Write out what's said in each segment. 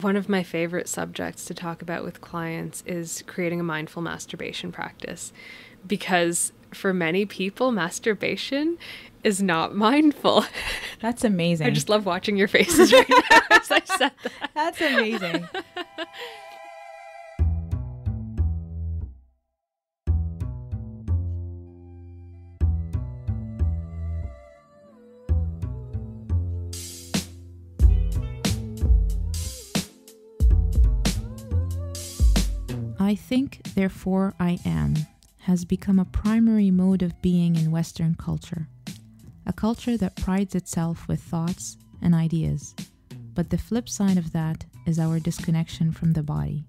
One of my favorite subjects to talk about with clients is creating a mindful masturbation practice, because for many people, masturbation is not mindful. That's amazing. I just love watching your faces right now as I said that. That's amazing. I think, therefore I am, has become a primary mode of being in Western culture. A culture that prides itself with thoughts and ideas. But the flip side of that is our disconnection from the body.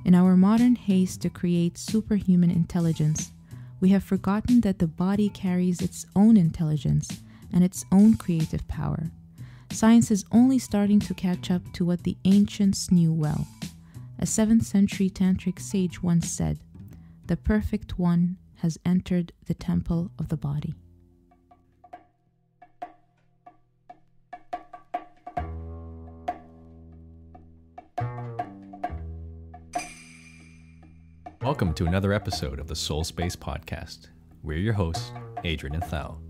In our modern haste to create superhuman intelligence, we have forgotten that the body carries its own intelligence and its own creative power. Science is only starting to catch up to what the ancients knew well. A 7th century tantric sage once said, "The perfect one has entered the temple of the body." Welcome to another episode of the Soulspace podcast. We're your hosts, Adrian and Thao.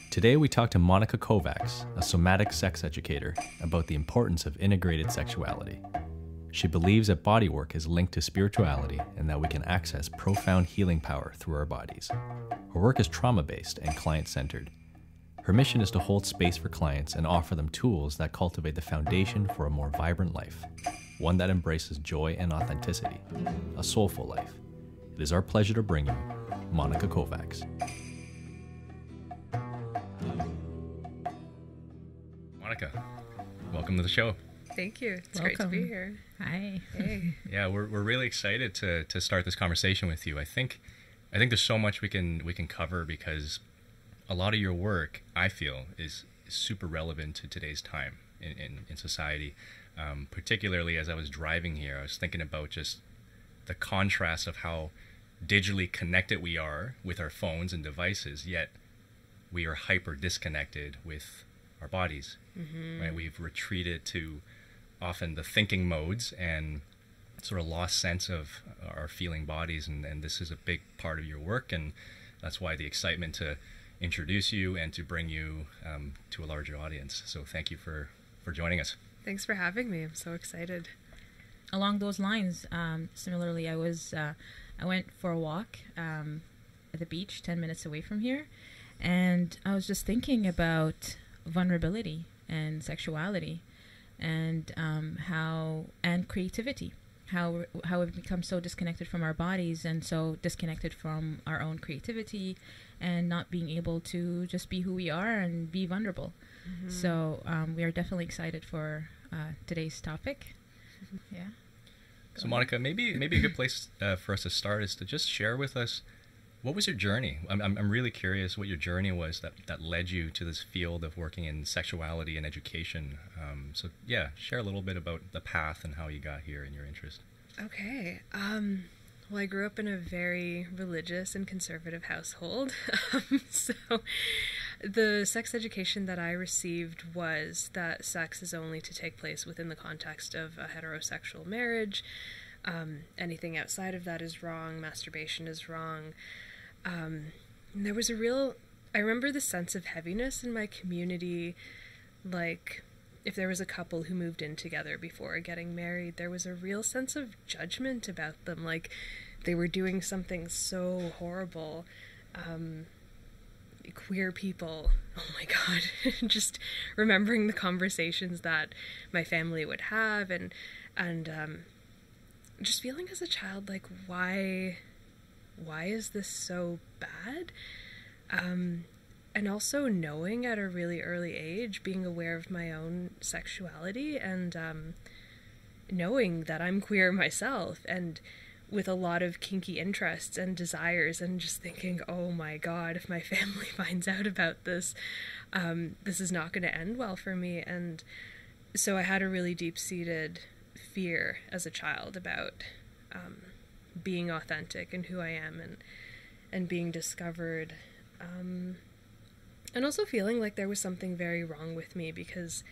Today we talk to Monica Kovacs, a somatic sex educator, about the importance of integrated sexuality. She believes that bodywork is linked to spirituality and that we can access profound healing power through our bodies. Her work is trauma-based and client-centered. Her mission is to hold space for clients and offer them tools that cultivate the foundation for a more vibrant life, one that embraces joy and authenticity, a soulful life. It is our pleasure to bring you Monica Kovacs. Monica, welcome to the show. Thank you. It's Welcome. great to be here. Hi. Hey. Yeah, we're really excited to start this conversation with you. I think there's so much we can cover, because a lot of your work, I feel, is super relevant to today's time in society. Particularly as I was driving here, I was thinking about just the contrast of how digitally connected we are with our phones and devices, yet we are hyper disconnected with our bodies. Mm-hmm. Right? We've retreated to often the thinking modes and sort of lost sense of our feeling bodies, and this is a big part of your work, and that's why the excitement to introduce you and to bring you to a larger audience. So thank you for joining us. Thanks for having me. I'm so excited. Along those lines, similarly, I went for a walk at the beach 10 minutes away from here, and I was just thinking about vulnerability and sexuality, and and creativity, how we've become so disconnected from our bodies and so disconnected from our own creativity, and not being able to just be who we are and be vulnerable. Mm-hmm. So we are definitely excited for today's topic. Yeah. So Monica, maybe a good place for us to start is to just share with us, what was your journey? I'm really curious what your journey was that led you to this field of working in sexuality and education. So yeah, share a little bit about the path and how you got here and your interest. Okay. Well, I grew up in a very religious and conservative household. So the sex education that I received was that sex is only to take place within the context of a heterosexual marriage. Anything outside of that is wrong. Masturbation is wrong. There was I remember the sense of heaviness in my community. Like, if there was a couple who moved in together before getting married, there was a real sense of judgment about them. Like, they were doing something so horrible. Queer people, oh my God, just remembering the conversations that my family would have, and just feeling as a child, like, why is this so bad? And also knowing at a really early age, being aware of my own sexuality, and knowing that I'm queer myself, and with a lot of kinky interests and desires, and just thinking, oh my God, if my family finds out about this, this is not going to end well for me. And so I had a really deep-seated fear as a child about being authentic and who I am, and being discovered, and also feeling like there was something very wrong with me, because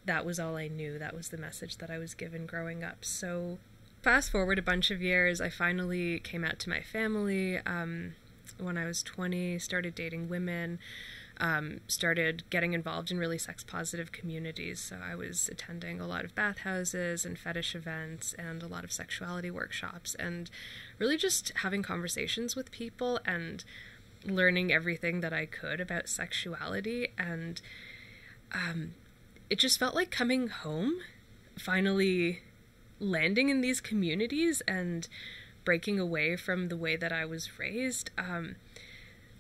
that was all I knew. That was the message that I was given growing up. So fast forward a bunch of years, I finally came out to my family when I was 20, started dating women, started getting involved in really sex-positive communities. So I was attending a lot of bathhouses and fetish events and a lot of sexuality workshops, and really just having conversations with people and learning everything that I could about sexuality. And it just felt like coming home, finally landing in these communities and breaking away from the way that I was raised.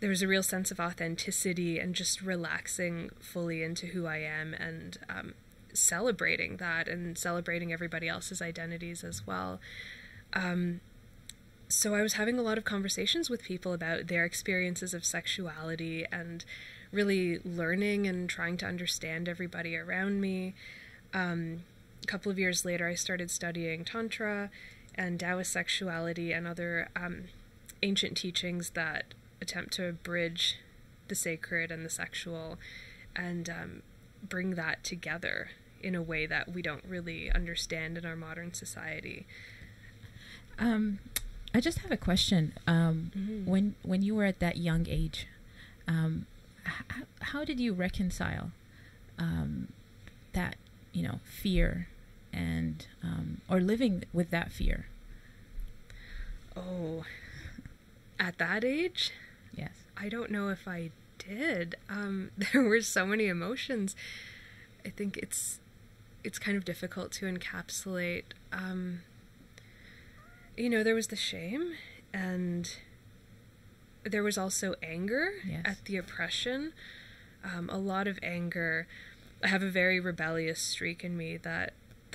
There was a real sense of authenticity and just relaxing fully into who I am, and celebrating that and celebrating everybody else's identities as well. So I was having a lot of conversations with people about their experiences of sexuality and really learning and trying to understand everybody around me. A couple of years later, I started studying Tantra and Taoist sexuality and other ancient teachings that attempt to bridge the sacred and the sexual and bring that together in a way that we don't really understand in our modern society. I just have a question. When you were at that young age, how did you reconcile that, fear and or living with that fear? Oh, at that age? Yes. I don't know if I did. There were so many emotions. I think it's kind of difficult to encapsulate. There was the shame, and there was also anger. Yes. At the oppression. A lot of anger. I have a very rebellious streak in me that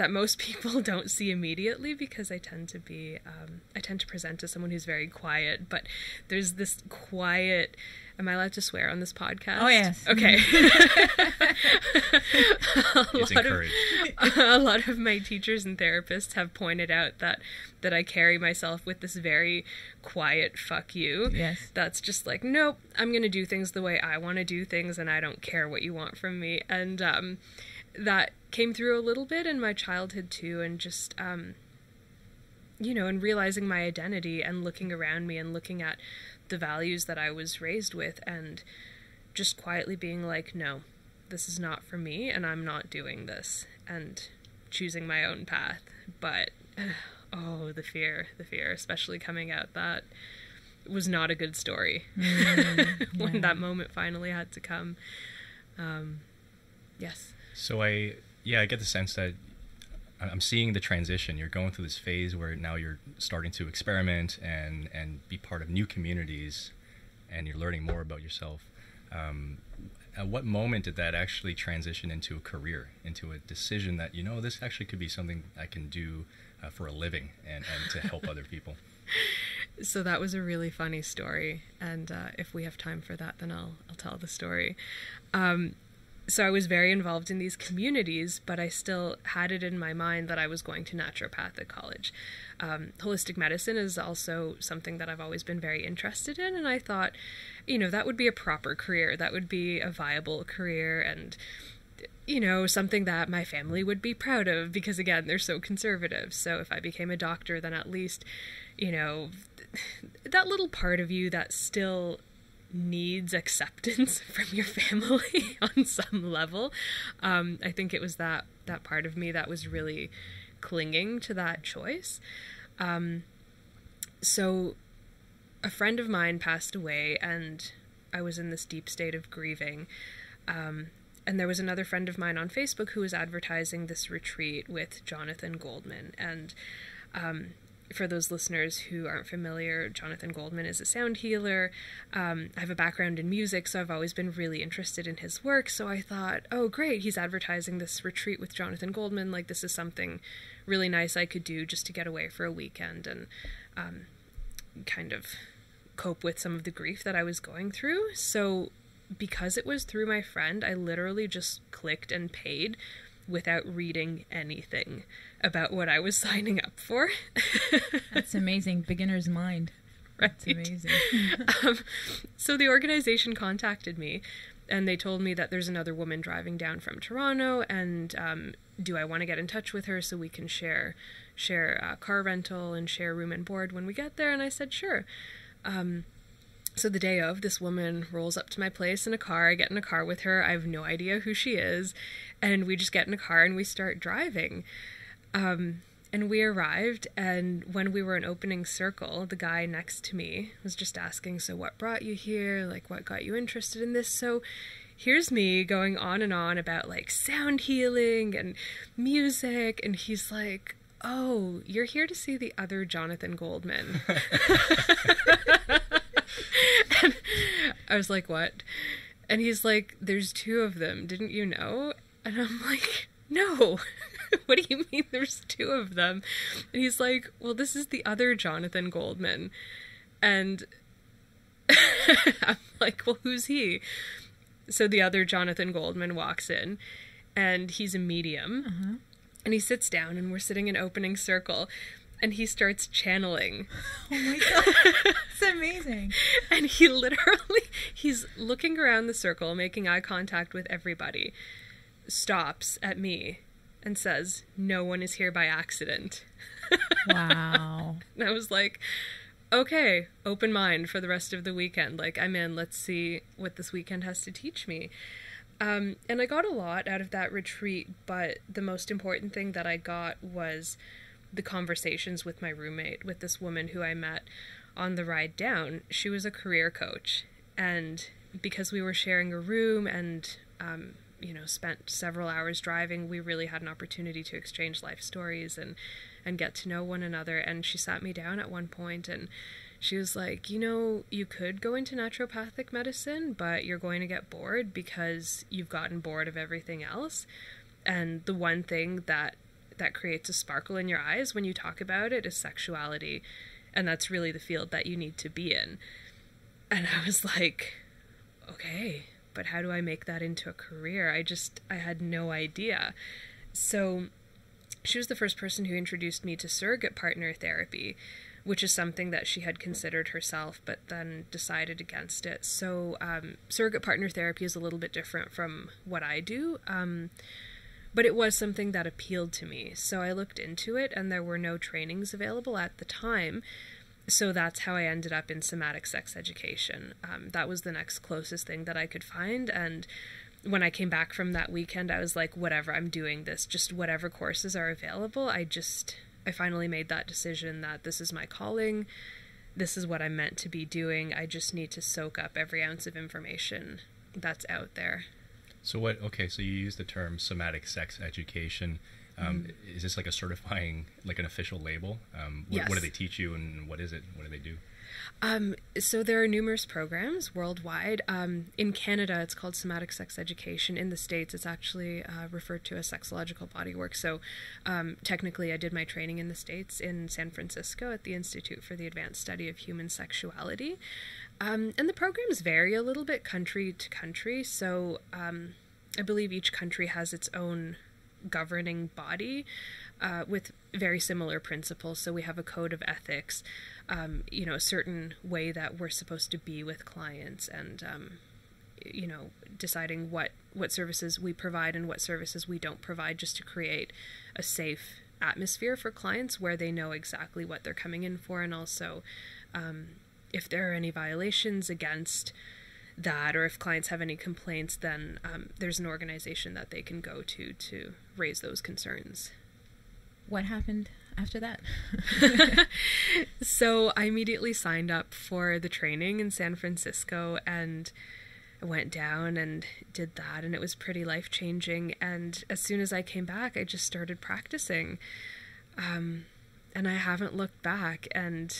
most people don't see immediately, because I tend to present as someone who's very quiet, but there's this quiet. Am I allowed to swear on this podcast? Oh, yes. Okay. It's encouraged. A lot of my teachers and therapists have pointed out that I carry myself with this very quiet fuck you. Yes. That's just like, nope, I'm going to do things the way I want to do things, and I don't care what you want from me. And that came through a little bit in my childhood too, and just, and realizing my identity and looking around me and looking at the values that I was raised with, and just quietly being like, no, this is not for me, and I'm not doing this, and choosing my own path. But, the fear, especially coming out, that was not a good story. When that moment finally had to come. Yes. So I get the sense that I'm seeing the transition. You're going through this phase where now you're starting to experiment and be part of new communities, and you're learning more about yourself. At what moment did that actually transition into a career, into a decision that, this actually could be something I can do for a living and to help other people? So that was a really funny story, and if we have time for that, then I'll tell the story. So I was very involved in these communities, but I still had it in my mind that I was going to naturopathic college. Holistic medicine is also something that I've always been very interested in, and I thought, that would be a proper career. That would be a viable career, and, something that my family would be proud of, because, again, they're so conservative. So if I became a doctor, then at least, that little part of you that still needs acceptance from your family on some level. I think it was that part of me that was really clinging to that choice. So a friend of mine passed away, and I was in this deep state of grieving. And there was another friend of mine on Facebook who was advertising this retreat with Jonathan Goldman. And for those listeners who aren't familiar, Jonathan Goldman is a sound healer. I have a background in music, so I've always been really interested in his work. So I thought, oh, great, he's advertising this retreat with Jonathan Goldman. Like, this is something really nice I could do just to get away for a weekend and kind of cope with some of the grief that I was going through. So because it was through my friend, I literally just clicked and paid without reading anything about what I was signing up for. That's amazing. Beginner's mind. Right. That's amazing. So the organization contacted me, And they told me that there's another woman driving down from Toronto, and do I want to get in touch with her so we can share car rental and share room and board when we get there? And I said, sure. So the day of, this woman rolls up to my place in a car. I get in a car with her. I have no idea who she is. And we just get in a car and we start driving. And we arrived, and when we were in opening circle, the guy next to me was just asking, so what brought you here? Like, what got you interested in this? So here's me going on and on about, like, sound healing and music, and he's like, oh, you're here to see the other Jonathan Goldman. And I was like, what? And he's like, there's two of them, didn't you know? And I'm like, no. What do you mean there's two of them? And he's like, well, this is the other Jonathan Goldman. And I'm like, well, who's he? So the other Jonathan Goldman walks in, and he's a medium. Uh-huh. And he sits down, and we're sitting in opening circle, and he starts channeling. Oh my God. It's amazing. And he's looking around the circle, making eye contact with everybody, stops at me, and says, no one is here by accident. Wow. And I was like, okay, open mind for the rest of the weekend. Like, I'm in. Let's see what this weekend has to teach me. And I got a lot out of that retreat, but the most important thing that I got was the conversations with my roommate, with this woman who I met on the ride down. She was a career coach, and because we were sharing a room and spent several hours driving, we really had an opportunity to exchange life stories and get to know one another. And she sat me down at one point, and she was like, you could go into naturopathic medicine, but you're going to get bored because you've gotten bored of everything else. And the one thing that creates a sparkle in your eyes when you talk about it is sexuality. And that's really the field that you need to be in. And I was like, okay, but how do I make that into a career? I had no idea. So she was the first person who introduced me to surrogate partner therapy, which is something that she had considered herself, but then decided against it. So surrogate partner therapy is a little bit different from what I do, but it was something that appealed to me. So I looked into it, and there were no trainings available at the time. So that's how I ended up in Somatic Sex Education. That was the next closest thing that I could find. And when I came back from that weekend, I was like, whatever, I'm doing this. Just whatever courses are available. I finally made that decision that this is my calling. This is what I'm meant to be doing. I just need to soak up every ounce of information that's out there. So so you use the term Somatic Sex Education. Is this like a certifying, like an official label? Yes. What do they teach you, and what is it? What do they do? So there are numerous programs worldwide. In Canada, it's called Somatic Sex Education. In the States, it's actually referred to as sexological bodywork. So technically, I did my training in the States in San Francisco at the Institute for the Advanced Study of Human Sexuality. And the programs vary a little bit country to country. So I believe each country has its own governing body with very similar principles. So we have a code of ethics, a certain way that we're supposed to be with clients, and deciding what services we provide and what services we don't provide, just to create a safe atmosphere for clients where they know exactly what they're coming in for. And also if there are any violations against that, or if clients have any complaints, then there's an organization that they can go to raise those concerns. What happened after that? So I immediately signed up for the training in San Francisco, and I went down and did that, and it was pretty life-changing. And as soon as I came back, I just started practicing, and I haven't looked back. And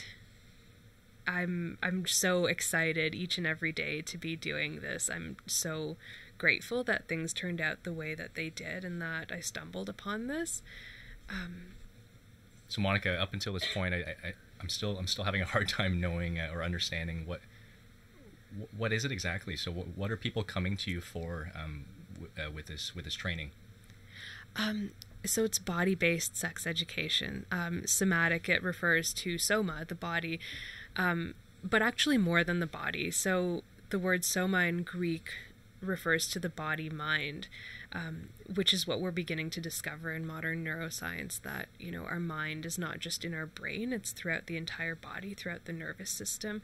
I'm so excited each and every day to be doing this. I'm so grateful that things turned out the way that they did, and that I stumbled upon this. So Monica, up until this point, I'm still having a hard time knowing or understanding what is it exactly. So what are people coming to you for with this training? So it's body-based sex education. Somatic, it refers to soma, the body, but actually more than the body. So the word soma in Greek refers to the body-mind, which is what we're beginning to discover in modern neuroscience, that, you know, our mind is not just in our brain, it's throughout the entire body, throughout the nervous system,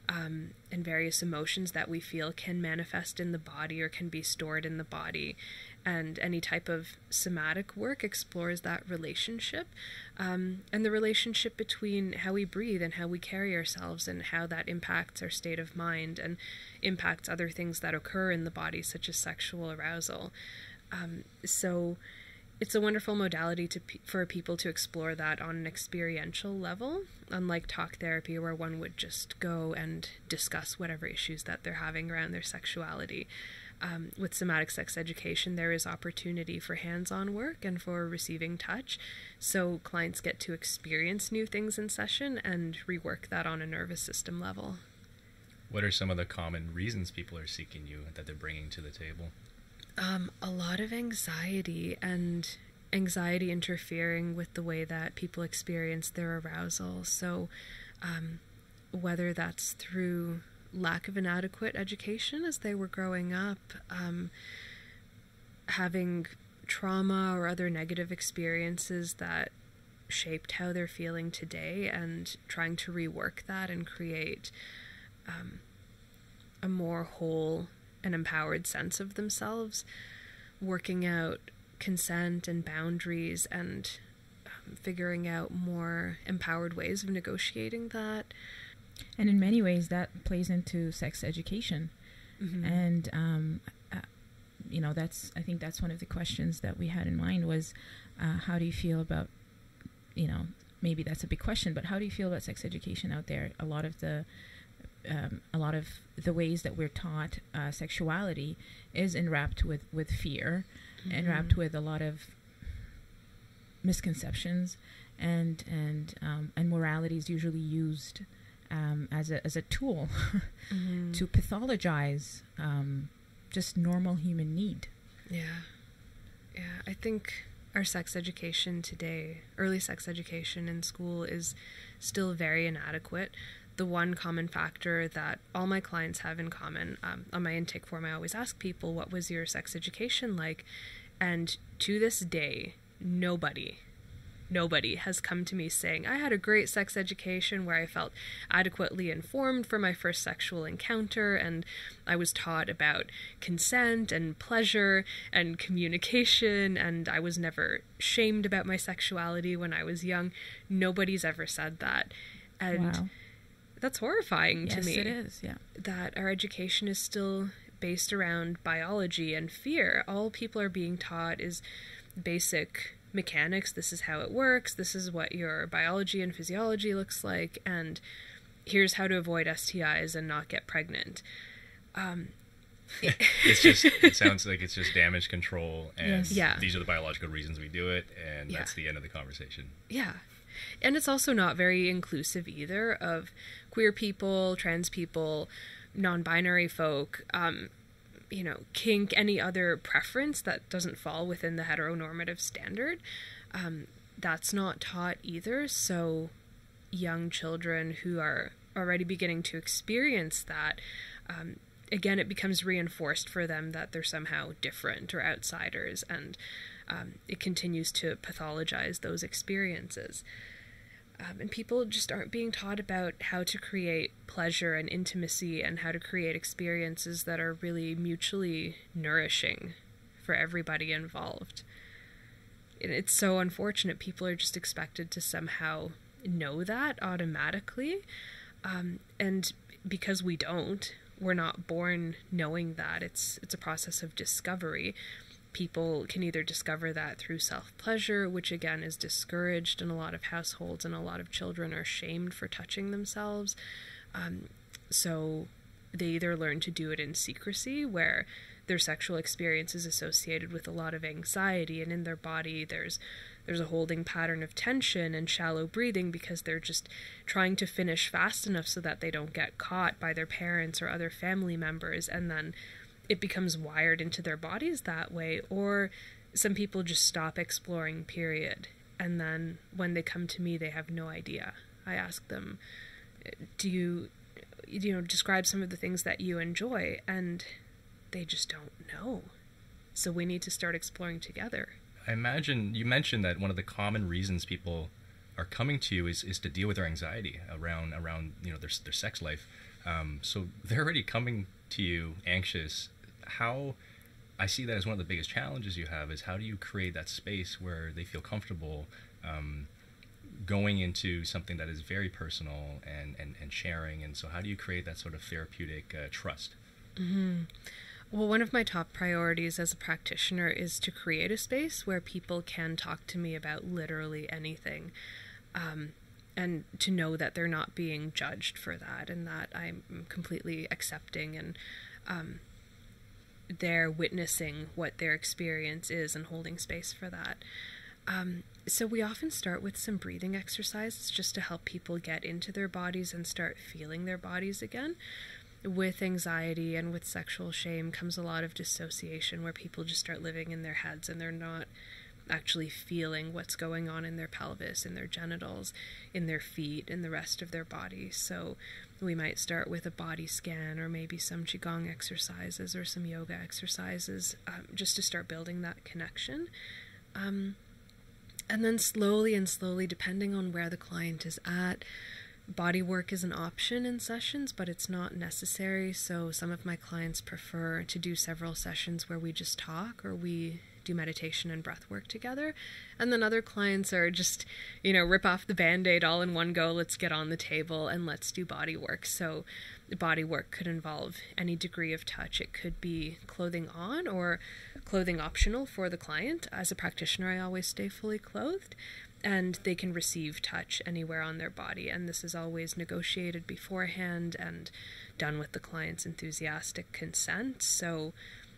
and various emotions that we feel can manifest in the body or can be stored in the body. And any type of somatic work explores that relationship, and the relationship between how we breathe and how we carry ourselves, and how that impacts our state of mind and impacts other things that occur in the body, such as sexual arousal. So it's a wonderful modality for people to explore that on an experiential level, unlike talk therapy, where one would just go and discuss whatever issues that they're having around their sexuality. With somatic sex education, there is opportunity for hands-on work and for receiving touch, so clients get to experience new things in session and rework that on a nervous system level. What are some of the common reasons people are seeking you that they're bringing to the table? A lot of anxiety, and anxiety interfering with the way that people experience their arousal. So whether that's through lack of an adequate education as they were growing up, having trauma or other negative experiences that shaped how they're feeling today, and trying to rework that and create a more whole and empowered sense of themselves, working out consent and boundaries, and figuring out more empowered ways of negotiating that. And in many ways, that plays into sex education. Mm-hmm. And, you know, I think that's one of the questions that we had in mind was, how do you feel about, you know, maybe that's a big question, but how do you feel about sex education out there? A lot of the ways that we're taught sexuality is enwrapped with fear, mm-hmm. enwrapped with a lot of misconceptions, and morality is usually used as a tool mm-hmm. to pathologize just normal human need. Yeah. I think our sex education today, early sex education in school, is still very inadequate. The one common factor that all my clients have in common, on my intake form, I always ask people, what was your sex education like? And to this day, nobody has come to me saying, I had a great sex education where I felt adequately informed for my first sexual encounter, and I was taught about consent and pleasure and communication, and I was never shamed about my sexuality when I was young. Nobody's ever said that. And wow. That's horrifying to me. Yes, it is, yeah. That our education is still based around biology and fear. All people are being taught is basic mechanics. This is how it works. This is what your biology and physiology looks like. And here's how to avoid STIs and not get pregnant. It sounds like it's just damage control. And yes. These are the biological reasons we do it. And that's the end of the conversation. Yeah. And it's also not very inclusive either of queer people, trans people, non-binary folk, kink, any other preference that doesn't fall within the heteronormative standard. That's not taught either. So young children who are already beginning to experience that, again, it becomes reinforced for them that they're somehow different or outsiders, and it continues to pathologize those experiences. And people just aren't being taught about how to create pleasure and intimacy, and how to create experiences that are really mutually nourishing for everybody involved. And it's so unfortunate. People are just expected to somehow know that automatically. And because we don't, we're not born knowing that. It's a process of discovery. People can either discover that through self-pleasure, which again is discouraged in a lot of households, and a lot of children are shamed for touching themselves. So they either learn to do it in secrecy, where their sexual experience is associated with a lot of anxiety, and in their body there's a holding pattern of tension and shallow breathing, because they're just trying to finish fast enough so that they don't get caught by their parents or other family members, and then it becomes wired into their bodies that way. Or some people just stop exploring, period. And then when they come to me, they have no idea. I ask them, do you describe some of the things that you enjoy? And they just don't know. So we need to start exploring together. I imagine you mentioned that one of the common reasons people are coming to you is to deal with their anxiety around their sex life. So they're already coming to you anxious. How I see that as one of the biggest challenges you have is how do you create that space where they feel comfortable going into something that is very personal and sharing, and so how do you create that sort of therapeutic trust? Mm-hmm. Well, one of my top priorities as a practitioner is to create a space where people can talk to me about literally anything, and to know that they're not being judged for that, and that I'm completely accepting, and they're witnessing what their experience is and holding space for that. So we often start with some breathing exercises just to help people get into their bodies and start feeling their bodies again. With anxiety and with sexual shame comes a lot of dissociation, where people just start living in their heads and they're not actually feeling what's going on in their pelvis, in their genitals, in their feet, in the rest of their body. So we might start with a body scan, or maybe some Qigong exercises or some yoga exercises, just to start building that connection. And then slowly, depending on where the client is at, body work is an option in sessions, but it's not necessary. So some of my clients prefer to do several sessions where we just talk, or we do meditation and breath work together. And then other clients are just, rip off the Band-Aid all in one go. Let's get on the table and let's do body work. So body work could involve any degree of touch. It could be clothing on or clothing optional for the client. As a practitioner, I always stay fully clothed, and they can receive touch anywhere on their body. And this is always negotiated beforehand and done with the client's enthusiastic consent. So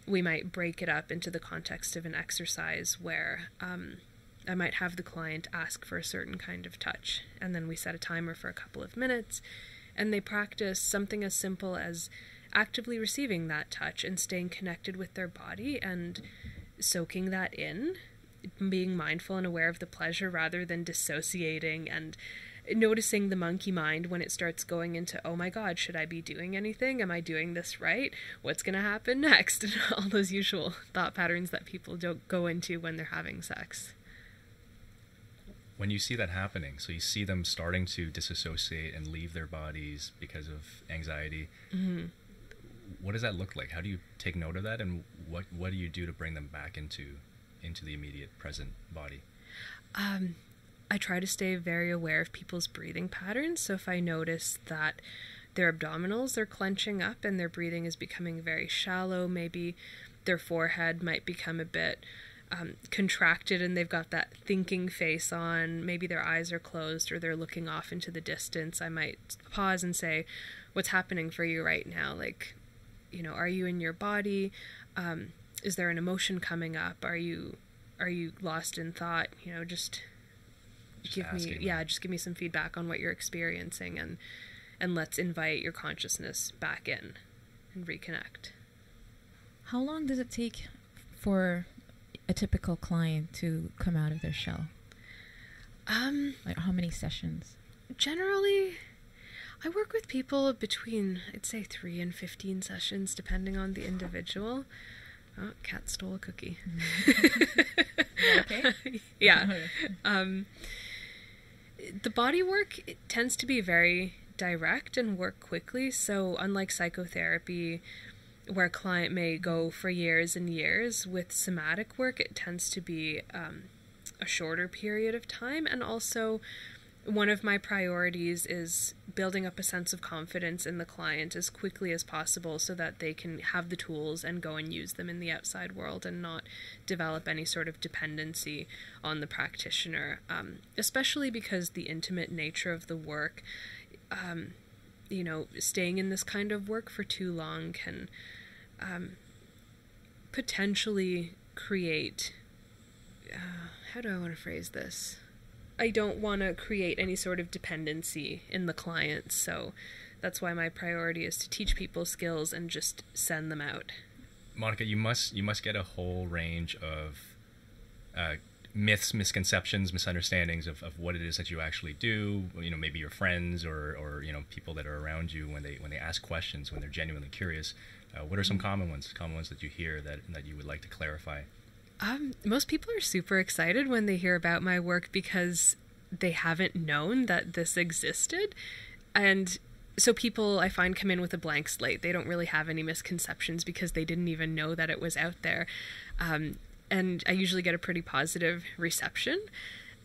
we might break it up into the context of an exercise where I might have the client ask for a certain kind of touch, and then we set a timer for a couple of minutes, and they practice something as simple as actively receiving that touch and staying connected with their body and soaking that in, being mindful and aware of the pleasure rather than dissociating, and noticing the monkey mind when it starts going into, oh my God, should I be doing anything? Am I doing this right? What's going to happen next? And all those usual thought patterns that people don't go into when they're having sex. When you see that happening, so you see them starting to disassociate and leave their bodies because of anxiety, mm-hmm. What does that look like? How do you take note of that, and what do you do to bring them back into the immediate present body? I try to stay very aware of people's breathing patterns. So if I notice that their abdominals are clenching up and their breathing is becoming very shallow, maybe their forehead might become a bit contracted and they've got that thinking face on, maybe their eyes are closed or they're looking off into the distance, I might pause and say, what's happening for you right now? Like, are you in your body? Is there an emotion coming up? Are you lost in thought? Just give me some feedback on what you're experiencing, and let's invite your consciousness back in and reconnect. How long does it take for a typical client to come out of their shell? Like how many sessions? Generally, I work with people between, I'd say 3 and 15 sessions, depending on the individual. Oh, cat stole a cookie. Okay? Yeah. The body work, it tends to be very direct and work quickly. So unlike psychotherapy, where a client may go for years and years, with somatic work, it tends to be a shorter period of time. And also, one of my priorities is building up a sense of confidence in the client as quickly as possible so that they can have the tools and go and use them in the outside world and not develop any sort of dependency on the practitioner, especially because the intimate nature of the work, staying in this kind of work for too long can potentially create, how do I want to phrase this? I don't want to create any sort of dependency in the client, so that's why my priority is to teach people skills and just send them out. Monica, you must get a whole range of myths, misconceptions, misunderstandings of what it is that you actually do. Maybe your friends or people that are around you when they ask questions, when they're genuinely curious. What are some common ones that you hear that you would like to clarify? Most people are super excited when they hear about my work because they haven't known that this existed. And so people, I find, come in with a blank slate. They don't really have any misconceptions because they didn't even know that it was out there. And I usually get a pretty positive reception.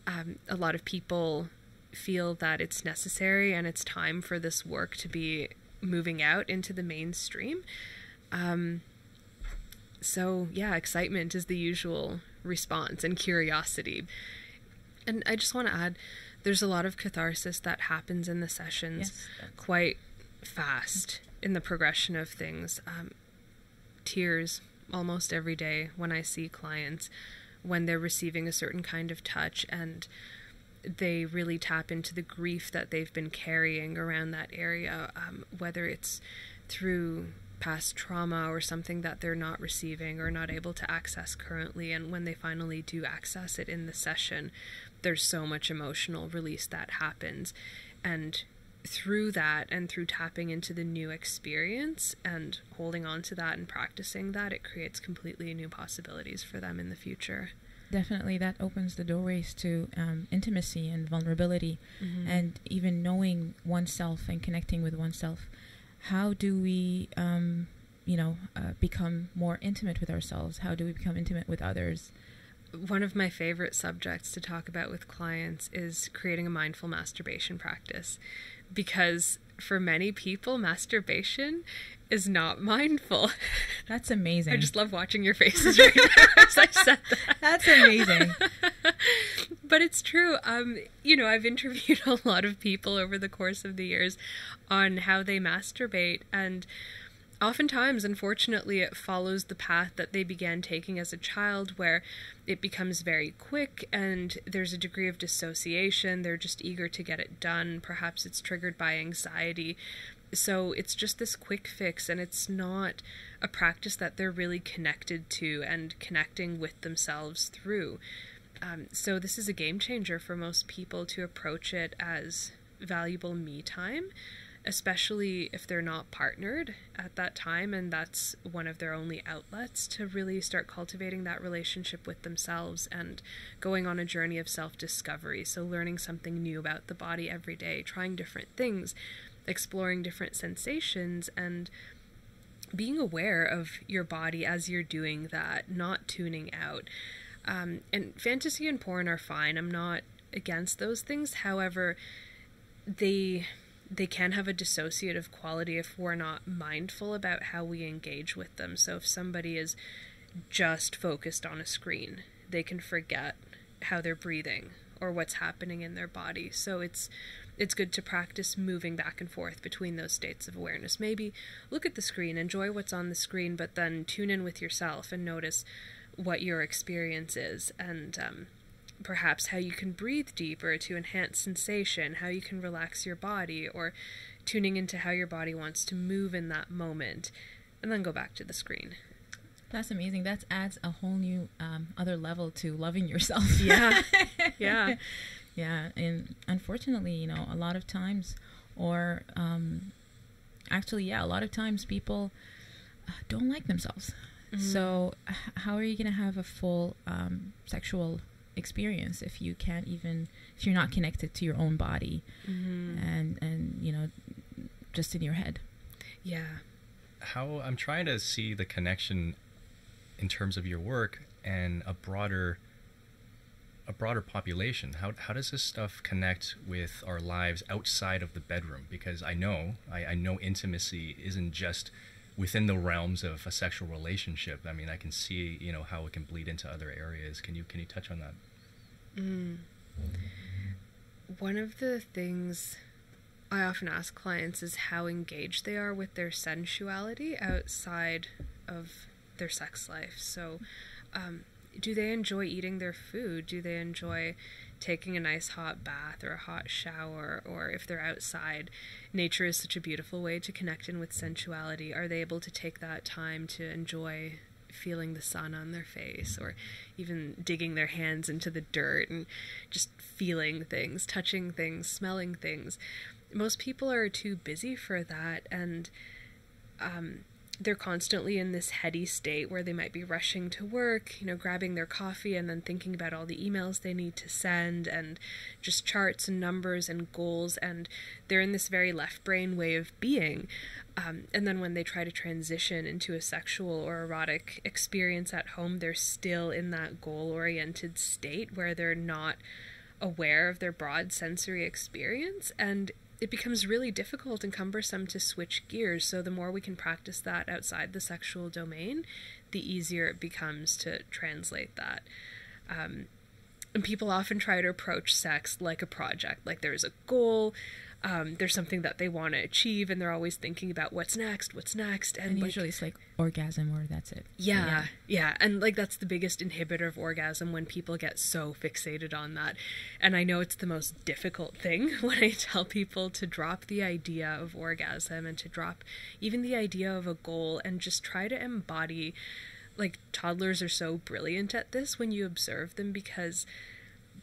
A lot of people feel that it's necessary and it's time for this work to be moving out into the mainstream. So yeah, excitement is the usual response, and curiosity. And I just want to add, there's a lot of catharsis that happens in the sessions. Yes, quite fast in the progression of things. Tears almost every day when I see clients, when they're receiving a certain kind of touch and they really tap into the grief that they've been carrying around that area, whether it's through past trauma or something that they're not receiving or not able to access currently. And when they finally do access it in the session, there's so much emotional release that happens. And through that, and through tapping into the new experience and holding on to that and practicing that, it creates completely new possibilities for them in the future. Definitely, that opens the doorways to intimacy and vulnerability, and even knowing oneself and connecting with oneself. How do we, become more intimate with ourselves? How do we become intimate with others? One of my favorite subjects to talk about with clients is creating a mindful masturbation practice, because for many people, masturbation is not mindful. That's amazing. I just love watching your faces right now as I said that. That's amazing. But it's true. I've interviewed a lot of people over the course of the years on how they masturbate, and oftentimes, unfortunately, it follows the path that they began taking as a child, where it becomes very quick and there's a degree of dissociation. They're just eager to get it done. Perhaps it's triggered by anxiety. So it's just this quick fix, and it's not a practice that they're really connected to and connecting with themselves through. So this is a game changer for most people to approach it as valuable me time, especially if they're not partnered at that time and that's one of their only outlets, to really start cultivating that relationship with themselves and going on a journey of self-discovery. So learning something new about the body every day, trying different things, exploring different sensations, and being aware of your body as you're doing that, not tuning out. And fantasy and porn are fine. I'm not against those things. However, they can have a dissociative quality if we're not mindful about how we engage with them. So if somebody is just focused on a screen, they can forget how they're breathing or what's happening in their body. So it's good to practice moving back and forth between those states of awareness. Maybe look at the screen, enjoy what's on the screen, but then tune in with yourself and notice what your experience is, and perhaps how you can breathe deeper to enhance sensation, how you can relax your body, or tuning into how your body wants to move in that moment, and then go back to the screen. That's amazing. That adds a whole new other level to loving yourself. Yeah. Yeah. And unfortunately, a lot of times, or a lot of times people don't like themselves. So how are you going to have a full sexual experience if you're not connected to your own body and just in your head? Yeah. How I'm trying to see the connection in terms of your work and a broader population. How does this stuff connect with our lives outside of the bedroom? Because I know intimacy isn't just within the realms of a sexual relationship. I mean, I can see, how it can bleed into other areas. Can you touch on that? One of the things I often ask clients is how engaged they are with their sensuality outside of their sex life. So, do they enjoy eating their food? Do they enjoy taking a nice hot bath or a hot shower? Or if they're outside, nature is such a beautiful way to connect in with sensuality. Are they able to take that time to enjoy feeling the sun on their face, or even digging their hands into the dirt and just feeling things, touching things, smelling things? Most people are too busy for that, and they're constantly in this heady state where they might be rushing to work, grabbing their coffee and then thinking about all the emails they need to send and just charts and numbers and goals, and they're in this very left brain way of being. And then when they try to transition into a sexual or erotic experience at home, they're still in that goal-oriented state where they're not aware of their broad sensory experience, and it becomes really difficult and cumbersome to switch gears. So the more we can practice that outside the sexual domain, the easier it becomes to translate that. And people often try to approach sex like a project, like there's a goal, there's something that they want to achieve, and they're always thinking about what's next, and usually it's like orgasm, or that's it. Yeah, and like that's the biggest inhibitor of orgasm, when people get so fixated on that. And I know it's the most difficult thing when I tell people to drop the idea of orgasm and to drop even the idea of a goal and just try to embody. Like, toddlers are so brilliant at this when you observe them, because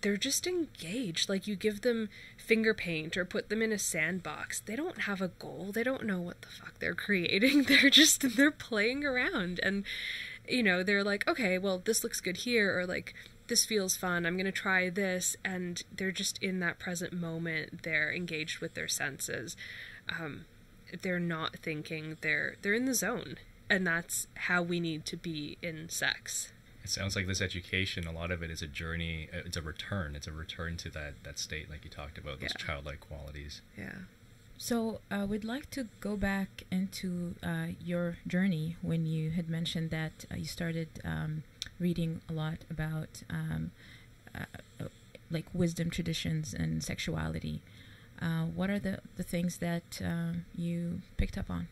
they're just engaged. Like, you give them finger paint or put them in a sandbox, they don't have a goal, they don't know what the fuck they're creating, they're playing around, and they're like, okay, well, this looks good here, or like, this feels fun, I'm gonna try this, and they're just in that present moment, they're engaged with their senses, they're not thinking, they're in the zone, and that's how we need to be in sex. It sounds like this education, a lot of it is a journey, it's a return to that state, like you talked about, those childlike qualities. Yeah. So we'd like to go back into your journey when you had mentioned that you started reading a lot about like wisdom traditions and sexuality. What are the things that you picked up on?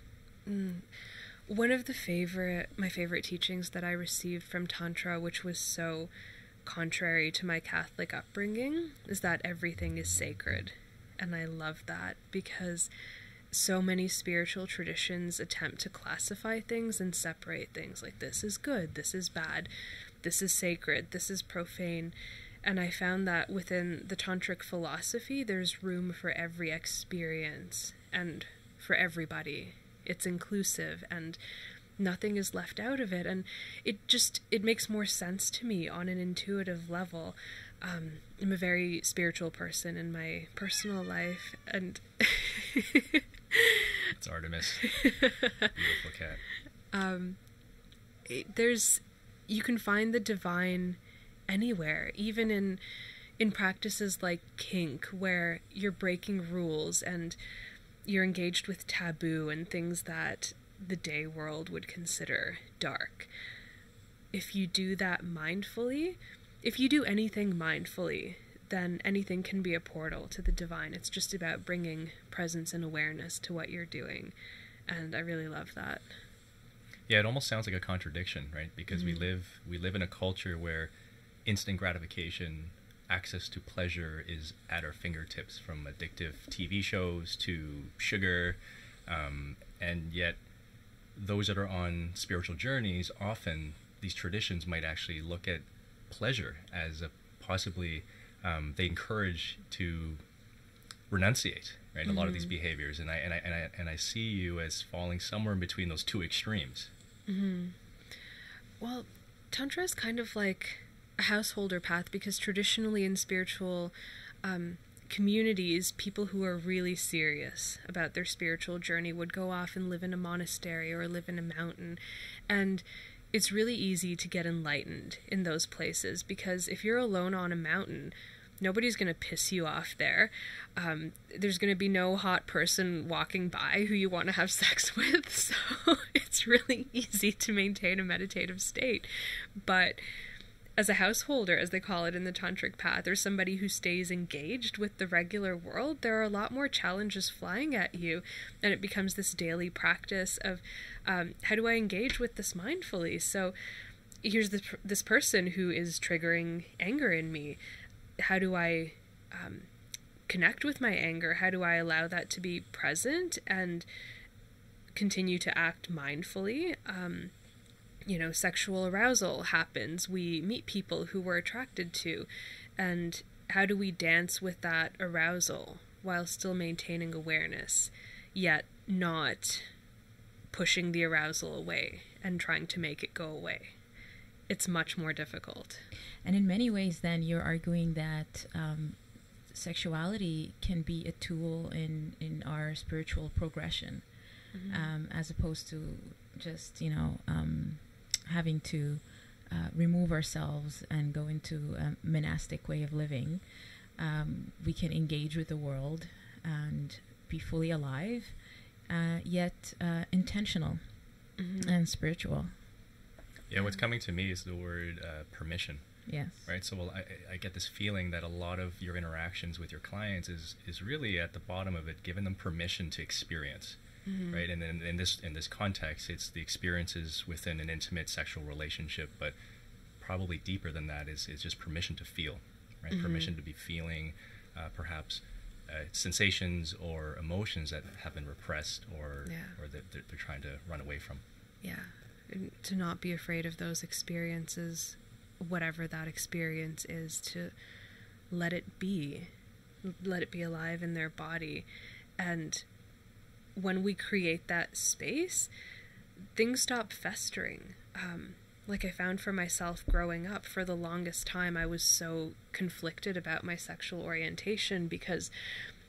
One of my favorite teachings that I received from Tantra, which was so contrary to my Catholic upbringing, is that everything is sacred. And I love that, because so many spiritual traditions attempt to classify things and separate things, like this is good, this is bad, this is sacred, this is profane. And I found that within the Tantric philosophy, there's room for every experience and for everybody. It's inclusive and nothing is left out of it, and it makes more sense to me on an intuitive level. I'm a very spiritual person in my personal life, and it's Artemis. Beautiful cat. You can find the divine anywhere, even in practices like kink, where you're breaking rules and you're engaged with taboo and things that the day world would consider dark. If you do that mindfully, if you do anything mindfully, then anything can be a portal to the divine. It's just about bringing presence and awareness to what you're doing. And I really love that. Yeah, it almost sounds like a contradiction, right? Because we live in a culture where instant gratification, access to pleasure is at our fingertips, from addictive TV shows to sugar, and yet those that are on spiritual journeys, often these traditions might actually look at pleasure as a possibly they encourage to renunciate, right? A lot of these behaviors, and I see you as falling somewhere in between those two extremes. Well, Tantra is kind of like a householder path, because traditionally in spiritual communities, people who are really serious about their spiritual journey would go off and live in a monastery or live in a mountain, and it's really easy to get enlightened in those places, because if you're alone on a mountain, nobody's going to piss you off there. There's going to be no hot person walking by who you want to have sex with, so it's really easy to maintain a meditative state. But as a householder, as they call it in the tantric path, or somebody who stays engaged with the regular world, there are a lot more challenges flying at you, and it becomes this daily practice of how do I engage with this mindfully? So here's this person who is triggering anger in me. How do I connect with my anger? How do I allow that to be present and continue to act mindfully? Sexual arousal happens. We meet people who we're attracted to, and how do we dance with that arousal while still maintaining awareness, yet not pushing the arousal away and trying to make it go away. It's much more difficult. And in many ways, then, you're arguing that sexuality can be a tool in our spiritual progression, as opposed to just, having to remove ourselves and go into a monastic way of living. We can engage with the world and be fully alive, yet intentional and spiritual. Yeah, what's coming to me is the word permission. Yes. Right. So, well, I get this feeling that a lot of your interactions with your clients is really at the bottom of it, giving them permission to experience. Right. And then in this context, it's the experiences within an intimate sexual relationship, but probably deeper than that is just permission to feel. Right. Permission to be feeling, perhaps sensations or emotions that have been repressed or that they're trying to run away from. Yeah. And to not be afraid of those experiences, whatever that experience is, to let it be alive in their body. And when we create that space, things stop festering. Like I found for myself growing up, for the longest time, I was so conflicted about my sexual orientation because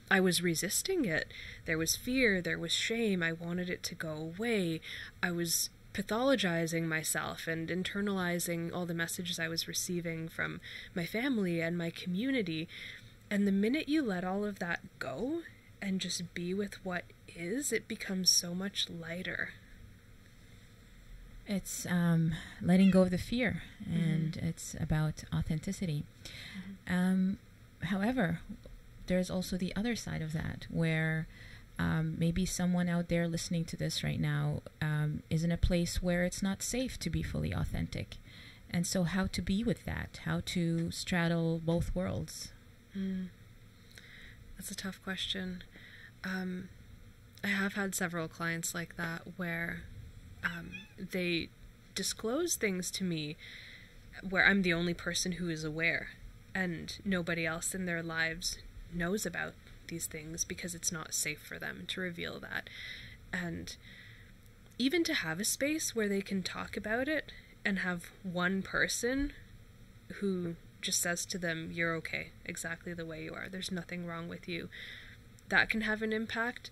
I was resisting it. There was fear, there was shame, I wanted it to go away. I was pathologizing myself and internalizing all the messages I was receiving from my family and my community. And the minute you let all of that go and just be with what is, it becomes so much lighter. It's letting go of the fear, and it's about authenticity. However, there's also the other side of that, where maybe someone out there listening to this right now is in a place where it's not safe to be fully authentic. And so how to be with that? How to straddle both worlds? That's a tough question. I have had several clients like that where they disclose things to me where I'm the only person who is aware, and nobody else in their lives knows about these things because it's not safe for them to reveal that. And even to have a space where they can talk about it and have one person who just says to them, you're okay exactly the way you are, there's nothing wrong with you, that can have an impact.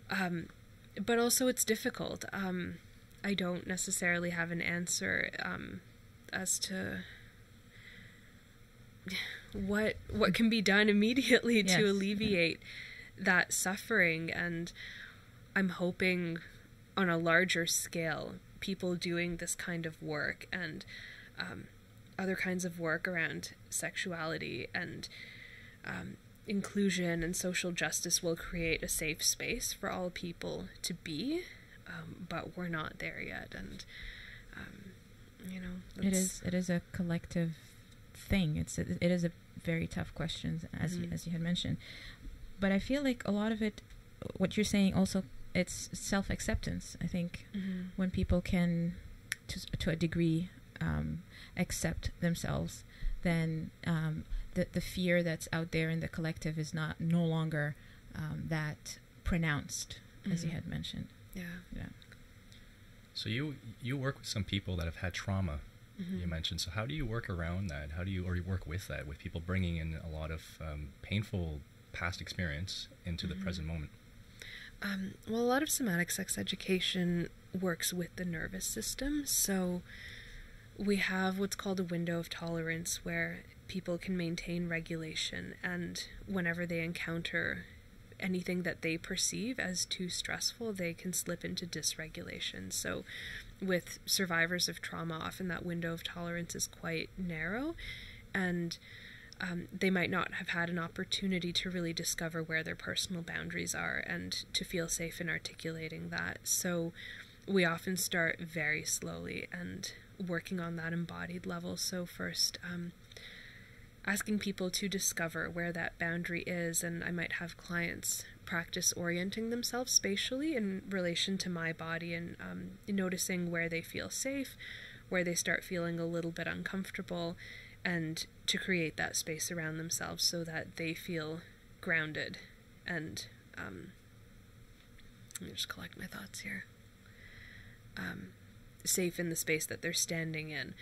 But also it's difficult. I don't necessarily have an answer as to what can be done immediately to alleviate that suffering. And I'm hoping on a larger scale, people doing this kind of work and other kinds of work around sexuality and inclusion and social justice will create a safe space for all people to be, but we're not there yet. And it is a collective thing. It is a very tough question, as you had mentioned. But I feel like a lot of it, what you're saying, also it's self-acceptance. I think when people can, to a degree, accept themselves, then the fear that's out there in the collective is no longer that pronounced, as you had mentioned. Yeah. So you work with some people that have had trauma, you mentioned. So how do you work around that? Or you work with that, with people bringing in a lot of painful past experience into the present moment? Well, a lot of somatic sex education works with the nervous system. So we have what's called a window of tolerance where people can maintain regulation, and whenever they encounter anything that they perceive as too stressful, they can slip into dysregulation. So with survivors of trauma, often that window of tolerance is quite narrow, and they might not have had an opportunity to really discover where their personal boundaries are and to feel safe in articulating that. So we often start very slowly and working on that embodied level. So first, asking people to discover where that boundary is, and I might have clients practice orienting themselves spatially in relation to my body and noticing where they feel safe, where they start feeling a little bit uncomfortable, and to create that space around themselves so that they feel grounded. And let me just collect my thoughts here. safe in the space that they're standing in.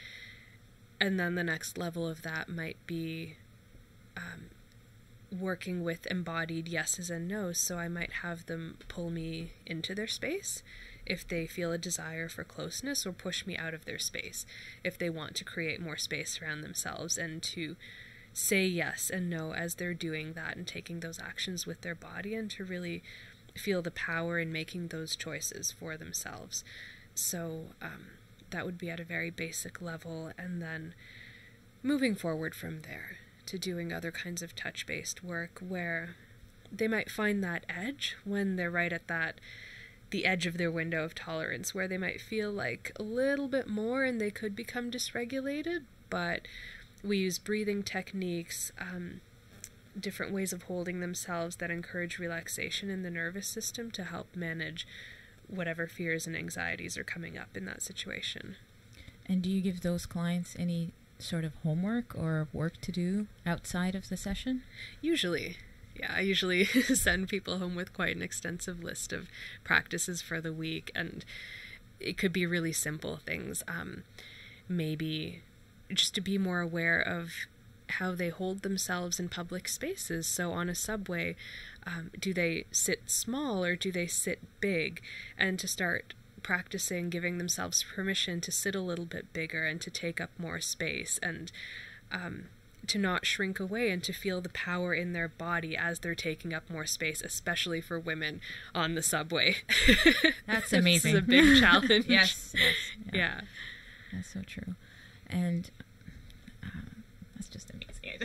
And then the next level of that might be working with embodied yeses and nos. So I might have them pull me into their space if they feel a desire for closeness, or push me out of their space if they want to create more space around themselves, and to say yes and no as they're doing that and taking those actions with their body, and to really feel the power in making those choices for themselves. So that would be at a very basic level, and then moving forward from there to doing other kinds of touch-based work where they might find that edge when they're right at the edge of their window of tolerance, where they might feel like a little bit more and they could become dysregulated. But we use breathing techniques, different ways of holding themselves that encourage relaxation in the nervous system to help manage whatever fears and anxieties are coming up in that situation. And do you give those clients any sort of homework or work to do outside of the session? Usually. Yeah, I usually send people home with quite an extensive list of practices for the week, and it could be really simple things. Maybe just to be more aware of how they hold themselves in public spaces. So on a subway, do they sit small or do they sit big? And to start practicing giving themselves permission to sit a little bit bigger and to take up more space, and to not shrink away, and to feel the power in their body as they're taking up more space, especially for women on the subway. That's amazing. This is a big challenge. Yes. Yeah. That's so true. And that's just amazing.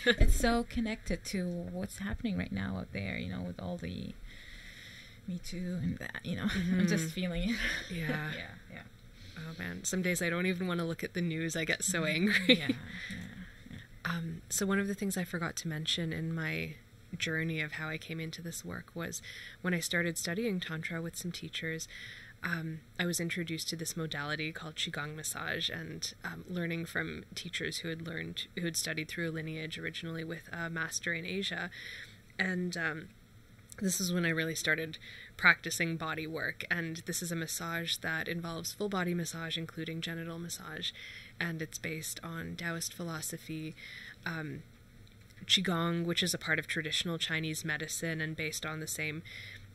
It's so connected to what's happening right now out there, with all the Me Too and that, I'm just feeling it. Yeah. Yeah. Oh man, some days I don't even want to look at the news. I get so angry. Yeah. So one of the things I forgot to mention in my journey of how I came into this work was when I started studying Tantra with some teachers, I was introduced to this modality called Qigong Massage, and learning from teachers who had studied through a lineage originally with a master in Asia. And this is when I really started practicing body work. And this is a massage that involves full body massage, including genital massage. And it's based on Taoist philosophy, Qigong, which is a part of traditional Chinese medicine and based on the same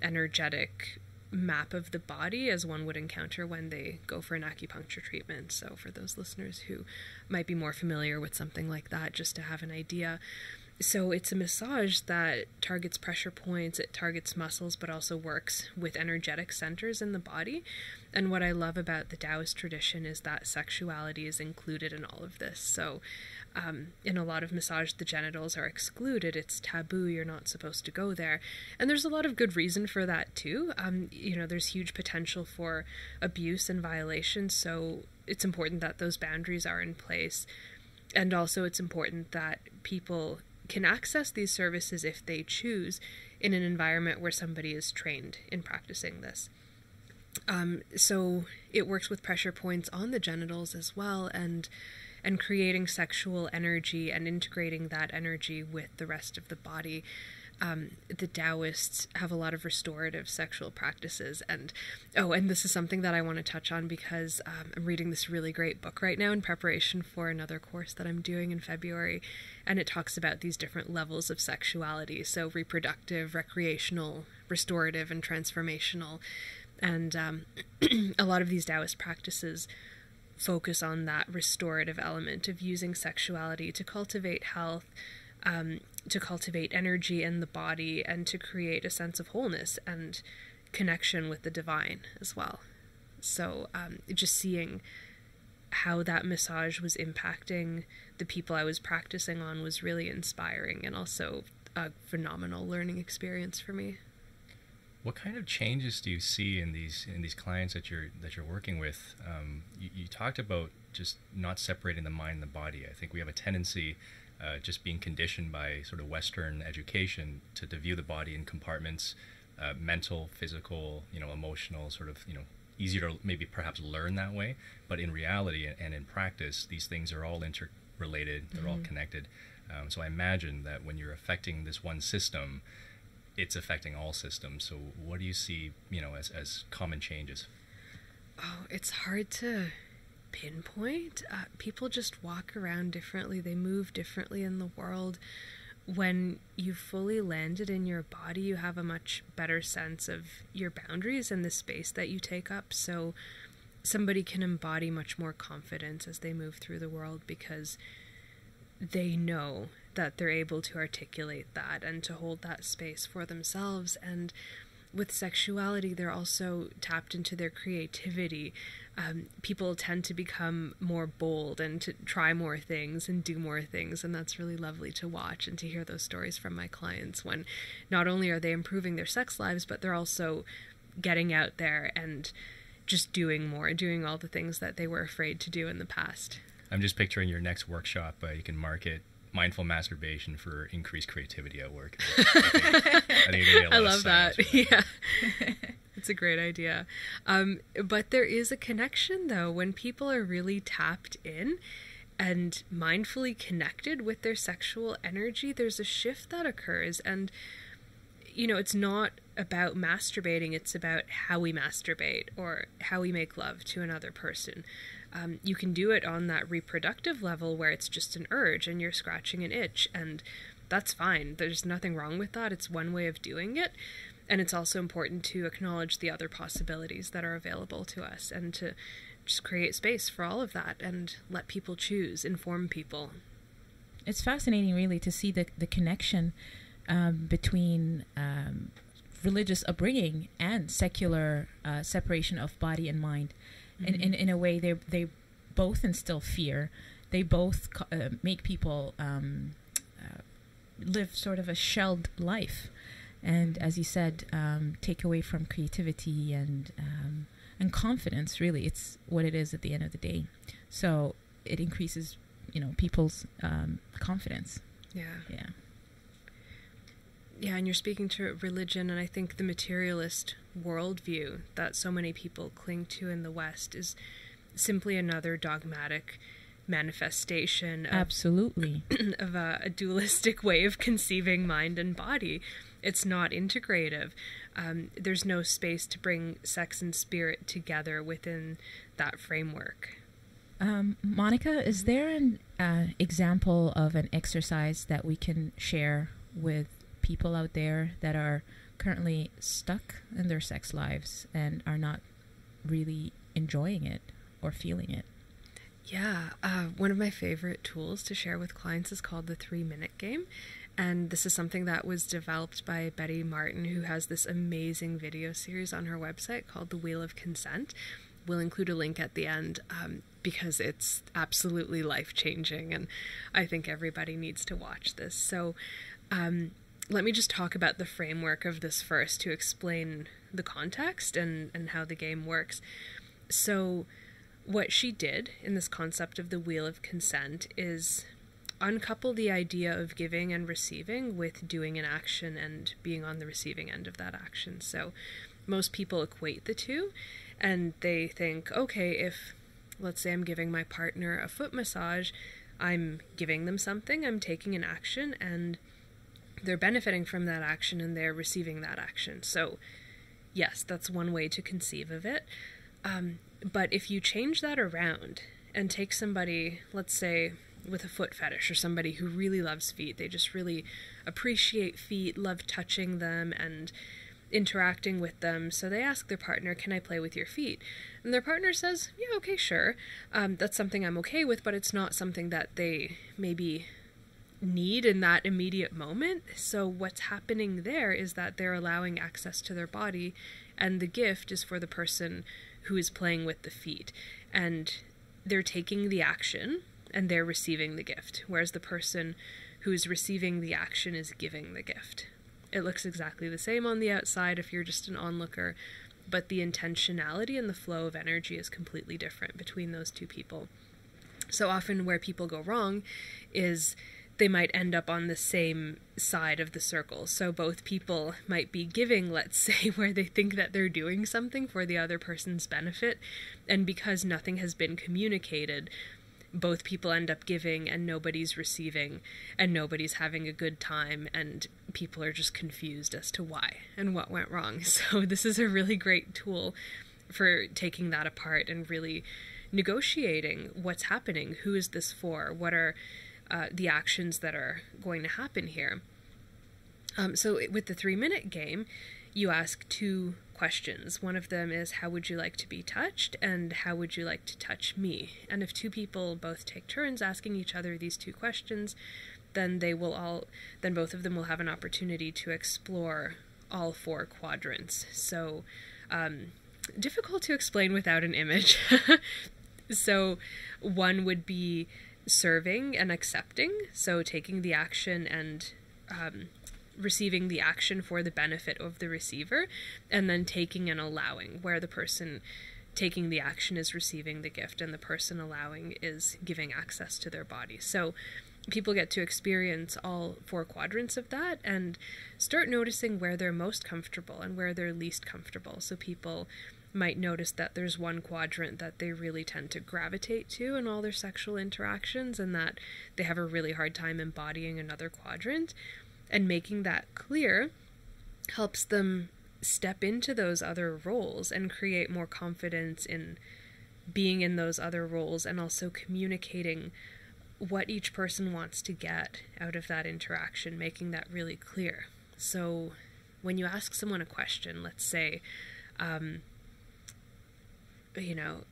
energetic map of the body as one would encounter when they go for an acupuncture treatment. So for those listeners who might be more familiar with something like that, just to have an idea. So it's a massage that targets pressure points, it targets muscles, but also works with energetic centers in the body. And what I love about the Taoist tradition is that sexuality is included in all of this. So in a lot of massage, the genitals are excluded. It's taboo. You're not supposed to go there. And there's a lot of good reason for that too. There's huge potential for abuse and violation. So it's important that those boundaries are in place. And also it's important that people can access these services if they choose in an environment where somebody is trained in practicing this. So it works with pressure points on the genitals as well, and creating sexual energy and integrating that energy with the rest of the body. The Taoists have a lot of restorative sexual practices, and this is something that I want to touch on because I'm reading this really great book right now in preparation for another course that I'm doing in February, and it talks about these different levels of sexuality, so reproductive, recreational, restorative, and transformational. And a lot of these Taoist practices focus on that restorative element of using sexuality to cultivate health, to cultivate energy in the body, and to create a sense of wholeness and connection with the divine as well. So just seeing how that massage was impacting the people I was practicing on was really inspiring, and also a phenomenal learning experience for me. What kind of changes do you see in these clients that you're working with? You talked about just not separating the mind and the body. I think we have a tendency, just being conditioned by sort of Western education, to view the body in compartments, mental, physical, emotional, sort of, easier to maybe perhaps learn that way. But in reality and in practice, these things are all interrelated. They're all connected. So I imagine that when you're affecting this one system, it's affecting all systems. So what do you see, as common changes? Oh, it's hard to pinpoint. People just walk around differently. They move differently in the world. When you've fully landed in your body, you have a much better sense of your boundaries and the space that you take up. So somebody can embody much more confidence as they move through the world because they know that they're able to articulate that and to hold that space for themselves. And with sexuality, they're also tapped into their creativity. People tend to become more bold and to try more things and do more things, and that's really lovely to watch and to hear those stories from my clients when not only are they improving their sex lives, but they're also getting out there and just doing more, doing all the things that they were afraid to do in the past. I'm just picturing your next workshop. You can market mindful masturbation for increased creativity at work. I love that. Yeah. It's a great idea. But there is a connection, though, when people are really tapped in and mindfully connected with their sexual energy, there's a shift that occurs. And, you know, it's not about masturbating, it's about how we masturbate or how we make love to another person. You can do it on that reproductive level where it's just an urge and you're scratching an itch, and that's fine. There's nothing wrong with that. It's one way of doing it. And it's also important to acknowledge the other possibilities that are available to us and to just create space for all of that and let people choose, inform people. It's fascinating, really, to see the connection between religious upbringing and secular separation of body and mind. Mm-hmm. In a way, they both instill fear. They both make people live sort of a shelled life. And as you said, take away from creativity and confidence. Really, it's what it is at the end of the day. So it increases, people's confidence. Yeah. And you're speaking to religion, and I think the materialist worldview that so many people cling to in the West is simply another dogmatic manifestation absolutely of a dualistic way of conceiving mind and body. It's not integrative. There's no space to bring sex and spirit together within that framework. Monica, is there an example of an exercise that we can share with people out there that are currently stuck in their sex lives and are not really enjoying it or feeling it? Yeah, one of my favorite tools to share with clients is called the 3-minute game. And this is something that was developed by Betty Martin, who has this amazing video series on her website called The Wheel of Consent. We'll include a link at the end because it's absolutely life-changing, and I think everybody needs to watch this. So let me just talk about the framework of this first to explain the context and how the game works. So what she did in this concept of the Wheel of Consent is uncouple the idea of giving and receiving with doing an action and being on the receiving end of that action. So most people equate the two, and they think, okay, if, let's say I'm giving my partner a foot massage, I'm giving them something, I'm taking an action, and they're benefiting from that action and they're receiving that action. So yes, that's one way to conceive of it. But if you change that around and take somebody, let's say, with a foot fetish, or somebody who really loves feet, they just really appreciate feet, love touching them and interacting with them, so they ask their partner, can I play with your feet? And their partner says, yeah, okay, sure. That's something I'm okay with, but it's not something that they maybe need in that immediate moment. So what's happening there is that they're allowing access to their body, and the gift is for the person who is playing with the feet, and they're taking the action and they're receiving the gift, whereas the person who's receiving the action is giving the gift. It looks exactly the same on the outside if you're just an onlooker, but the intentionality and the flow of energy is completely different between those two people. So often where people go wrong is they might end up on the same side of the circle. So both people might be giving, let's say, where they think that they're doing something for the other person's benefit, and because nothing has been communicated, both people end up giving and nobody's receiving and nobody's having a good time, and people are just confused as to why and what went wrong. So this is a really great tool for taking that apart and really negotiating what's happening. Who is this for? What are the actions that are going to happen here? So with the 3-minute game, you ask 2 questions. One of them is, how would you like to be touched? And how would you like to touch me? And if 2 people both take turns asking each other these 2 questions, then both of them will have an opportunity to explore all 4 quadrants. So difficult to explain without an image. So one would be serving and accepting, so taking the action and receiving the action for the benefit of the receiver, and then taking and allowing, where the person taking the action is receiving the gift and the person allowing is giving access to their body. So people get to experience all 4 quadrants of that and start noticing where they're most comfortable and where they're least comfortable. So people might notice that there's one quadrant that they really tend to gravitate to in all their sexual interactions, and that they have a really hard time embodying another quadrant. And making that clear helps them step into those other roles and create more confidence in being in those other roles, and also communicating what each person wants to get out of that interaction, making that really clear. So when you ask someone a question, let's say,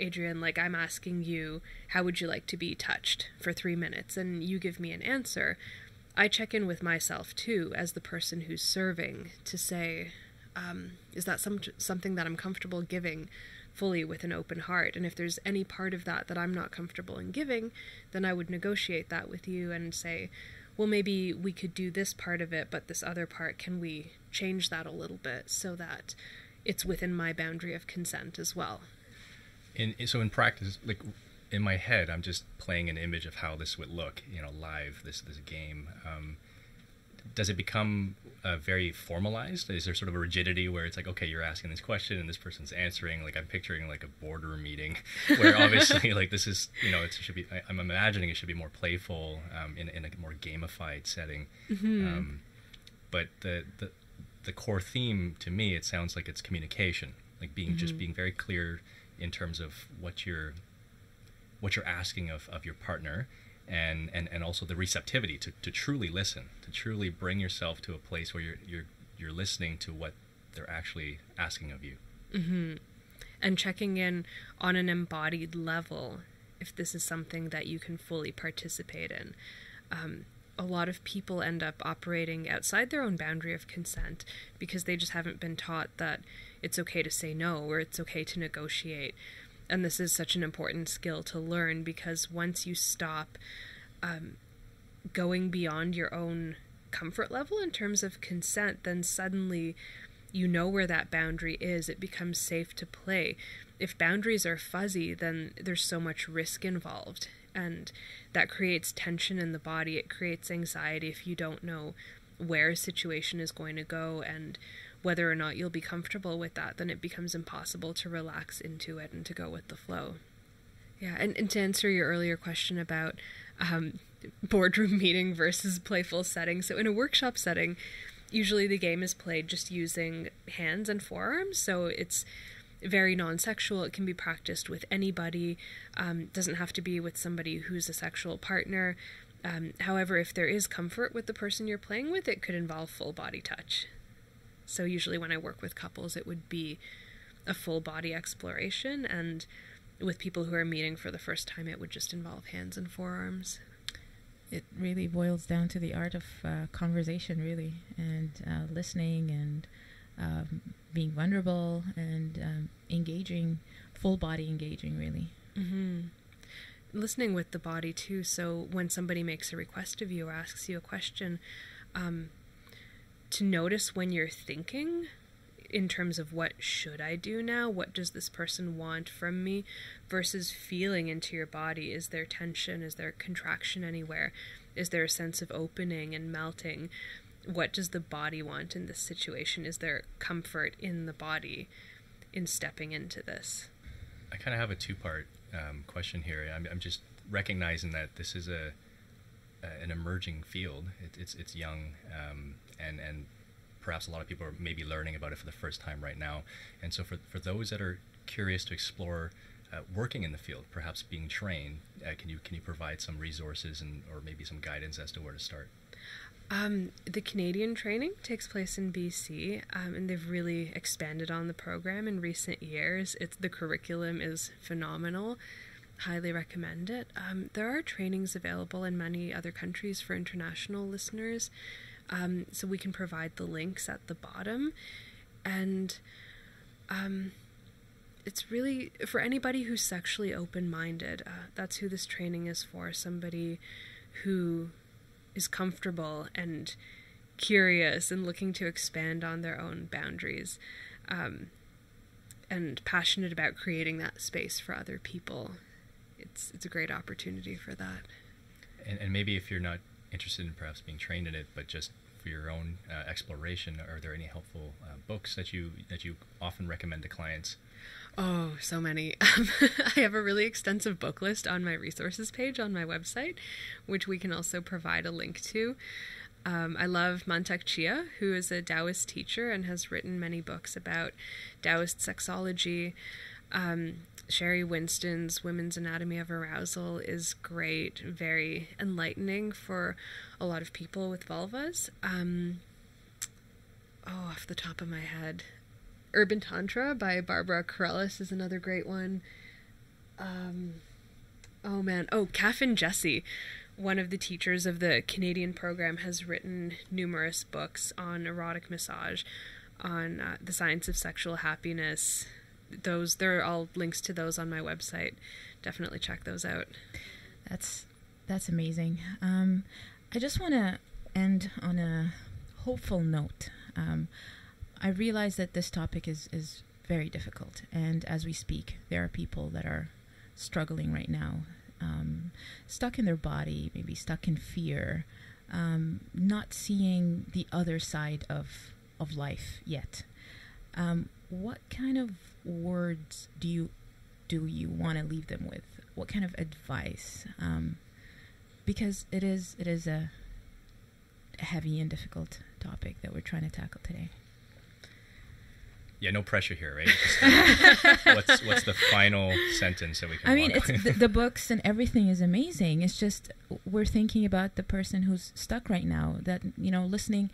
Adrian, like, I'm asking you, how would you like to be touched, for 3 minutes, and you give me an answer, I check in with myself too, as the person who's serving, to say, is that something that I'm comfortable giving fully with an open heart? And if there's any part of that that I'm not comfortable in giving, then I would negotiate that with you and say, well, maybe we could do this part of it, but this other part, can we change that a little bit so that it's within my boundary of consent as well? So in practice, like, in my head, I'm just playing an image of how this would look, live, this game. Does it become very formalized? Is there sort of a rigidity where it's like, okay, you're asking this question and this person's answering? Like, I'm picturing like a boardroom meeting where obviously like this is, it should be, I'm imagining it should be more playful, in a more gamified setting. Mm-hmm. But the core theme to me, it sounds like it's communication, like just being very clear in terms of what you're asking of your partner, and also the receptivity to truly listen, to truly bring yourself to a place where you're listening to what they're actually asking of you. Mm-hmm. And checking in on an embodied level if this is something that you can fully participate in. A lot of people end up operating outside their own boundary of consent because they just haven't been taught that it's okay to say no, or it's okay to negotiate. And this is such an important skill to learn, because once you stop going beyond your own comfort level in terms of consent, then suddenly you know where that boundary is. It becomes safe to play. If boundaries are fuzzy, then there's so much risk involved, and that creates tension in the body. It creates anxiety if you don't know where a situation is going to go and whether or not you'll be comfortable with that. Then it becomes impossible to relax into it and to go with the flow. Yeah, and to answer your earlier question about boardroom meeting versus playful setting. So in a workshop setting, usually the game is played just using hands and forearms. So it's very non-sexual. It can be practiced with anybody. Doesn't have to be with somebody who's a sexual partner. However, if there is comfort with the person you're playing with, it could involve full body touch. So usually when I work with couples, it would be a full body exploration, and with people who are meeting for the first time, it would just involve hands and forearms. It really boils down to the art of conversation, really, and listening, and being vulnerable, and engaging, full body engaging, really. Mm-hmm. Listening with the body too. So when somebody makes a request of you or asks you a question, to notice when you're thinking in terms of, what should I do now? What does this person want from me? Versus feeling into your body. Is there tension? Is there contraction anywhere? Is there a sense of opening and melting? What does the body want in this situation? Is there comfort in the body in stepping into this? I kind of have a two-part question here. I'm just recognizing that this is an emerging field. It's young, and perhaps a lot of people are maybe learning about it for the first time right now. And so for those that are curious to explore working in the field, perhaps being trained, can you provide some resources and or maybe some guidance as to where to start? The Canadian training takes place in BC, and they've really expanded on the program in recent years. The curriculum is phenomenal. Highly recommend it. There are trainings available in many other countries for international listeners, so we can provide the links at the bottom. And it's really for anybody who's sexually open-minded. That's who this training is for, somebody who is comfortable and curious and looking to expand on their own boundaries, and passionate about creating that space for other people. It's a great opportunity for that. And maybe if you're not interested in perhaps being trained in it, but just for your own exploration, are there any helpful books that you often recommend to clients? Oh, so many. I have a really extensive book list on my resources page on my website, which we can also provide a link to. I love Mantak Chia, who is a Taoist teacher and has written many books about Taoist sexology. Sherry Winston's Women's Anatomy of Arousal is great, very enlightening for a lot of people with vulvas. Off the top of my head, Urban Tantra by Barbara Corellis is another great one. Caffyn Jesse, one of the teachers of the Canadian program, has written numerous books on erotic massage, on the science of sexual happiness. There are all links to those on my website. Definitely check those out. That's amazing. I just want to end on a hopeful note. I realize that this topic is very difficult, and as we speak, there are people that are struggling right now, stuck in their body, maybe stuck in fear, not seeing the other side of life yet. What kind of words do you want to leave them with? What kind of advice? Because it is a heavy and difficult topic that we're trying to tackle today. Yeah, no pressure here, right? Just, what's the final sentence that we can? I mean, it's the books and everything is amazing. It's just we're thinking about the person who's stuck right now. That listening.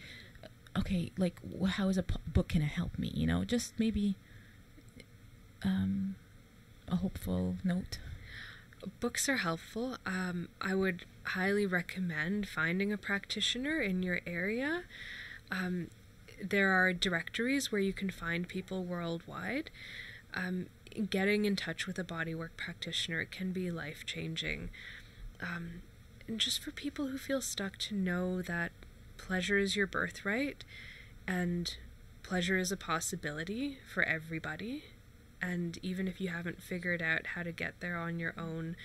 Okay, like how is a book gonna help me? Just maybe a hopeful note. Books are helpful. I would highly recommend finding a practitioner in your area. There are directories where you can find people worldwide. Getting in touch with a bodywork practitioner can be life-changing. And just for people who feel stuck, to know that pleasure is your birthright, and pleasure is a possibility for everybody. And even if you haven't figured out how to get there on your own,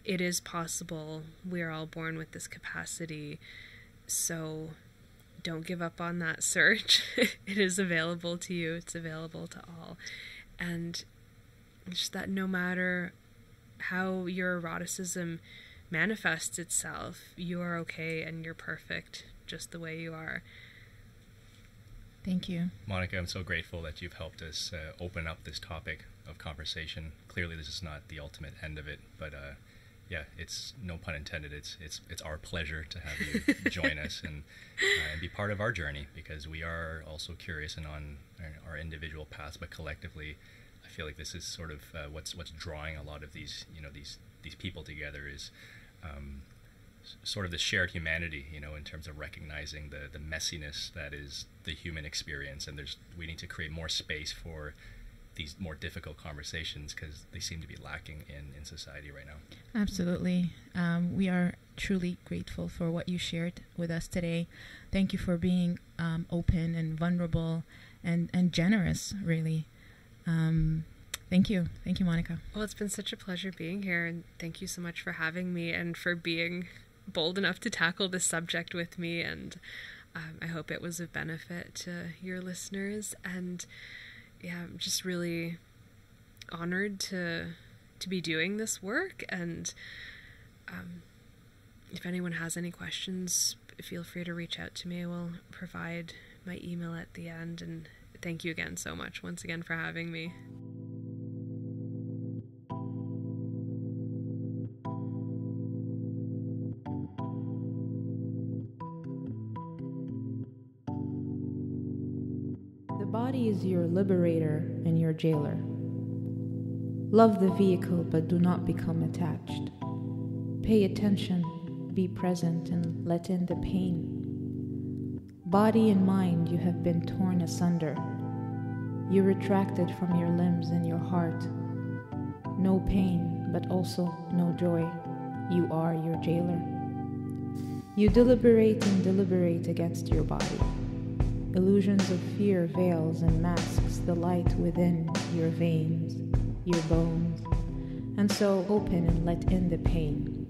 it is possible. We're all born with this capacity. So don't give up on that search. It is available to you. It's available to all. And just that no matter how your eroticism manifests itself, you are okay and you're perfect just the way you are. Thank you. Monica, I'm so grateful that you've helped us open up this topic of conversation. Clearly this is not the ultimate end of it, but yeah, it's no pun intended. It's our pleasure to have you join us and be part of our journey, because we are also curious and on our individual paths, but collectively, I feel like this is sort of what's drawing a lot of these these people together is sort of the shared humanity, in terms of recognizing the messiness that is the human experience, and we need to create more space for these more difficult conversations, because they seem to be lacking in society right now. Absolutely. We are truly grateful for what you shared with us today. Thank you for being open and vulnerable and generous, really. Thank you. Thank you, Monica. Well, it's been such a pleasure being here, and thank you so much for having me and for being bold enough to tackle this subject with me. And I hope it was of benefit to your listeners. And yeah, I'm just really honored to be doing this work. And if anyone has any questions, feel free to reach out to me. I will provide my email at the end. And thank you again so much once again for having me. The body is your liberator and your jailer. Love the vehicle, but do not become attached. Pay attention, be present, and let in the pain. Body and mind, you have been torn asunder. You retracted from your limbs and your heart. No pain, but also no joy. You are your jailer. You deliberate and deliberate against your body. Illusions of fear veils and masks the light within your veins, your bones, and so open and let in the pain.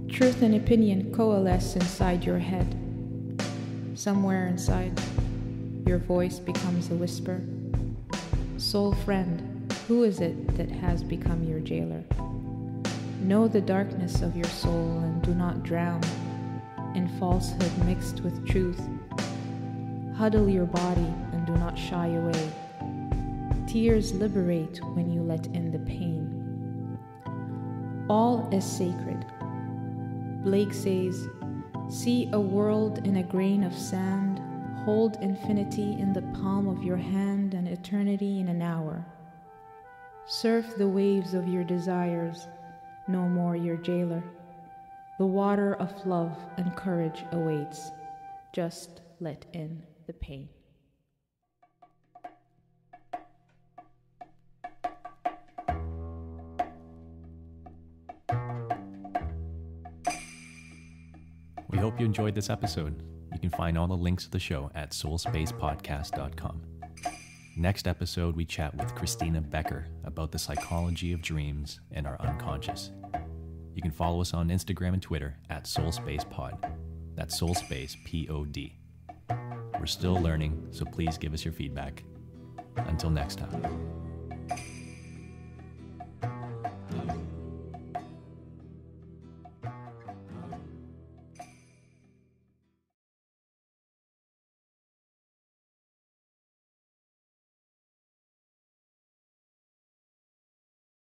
Truth and opinion coalesce inside your head. Somewhere inside, your voice becomes a whisper. Soul friend, who is it that has become your jailer? Know the darkness of your soul and do not drown in falsehood mixed with truth. Huddle your body and do not shy away. Tears liberate when you let in the pain. All is sacred. Blake says, see a world in a grain of sand, hold infinity in the palm of your hand and eternity in an hour. Surf the waves of your desires, no more your jailer. The water of love and courage awaits. Just let in the pain. We hope you enjoyed this episode. You can find all the links to the show at soulspacepodcast.com. Next episode, we chat with Christina Becker about the psychology of dreams and our unconscious. You can follow us on Instagram and Twitter at soulspacepod. That's soulspace, P-O-D. We're still learning, so please give us your feedback. Until next time.